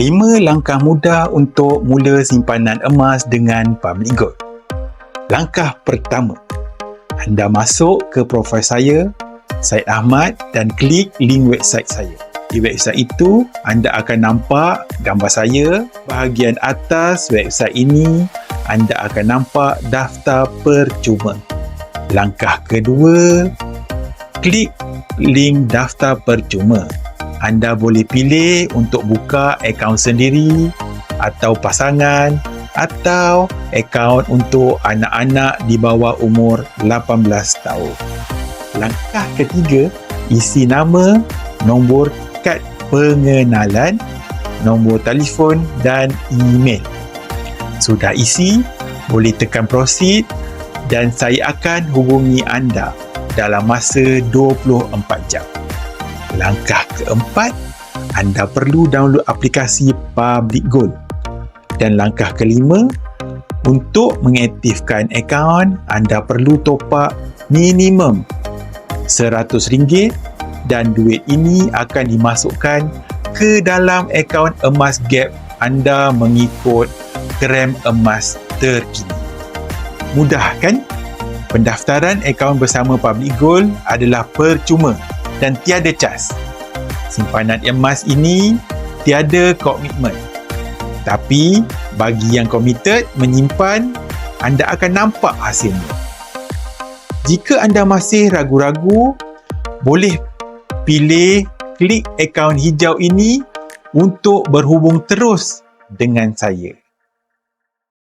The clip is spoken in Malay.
5 langkah mudah untuk mula simpanan emas dengan Public Gold. Langkah pertama, anda masuk ke profil saya, Syed Ahmad, dan klik link website saya. Di website itu, anda akan nampak gambar saya. Bahagian atas website ini, anda akan nampak daftar percuma. Langkah kedua, klik link daftar percuma. Anda boleh pilih untuk buka akaun sendiri atau pasangan atau akaun untuk anak-anak di bawah umur 18 tahun. Langkah ketiga, isi nama, nombor kad pengenalan, nombor telefon dan email. Sudah isi, boleh tekan proceed dan saya akan hubungi anda dalam masa 24 jam. Langkah keempat, anda perlu download aplikasi Public Gold. Dan langkah kelima, untuk mengaktifkan akaun, anda perlu top up minimum RM100 dan duit ini akan dimasukkan ke dalam akaun emas Gap anda mengikut gram emas terkini. Mudah kan? Pendaftaran akaun bersama Public Gold adalah percuma dan tiada cas. Simpanan emas ini tiada komitmen. Tapi bagi yang komited menyimpan, anda akan nampak hasilnya. Jika anda masih ragu-ragu, boleh pilih klik akaun hijau ini untuk berhubung terus dengan saya.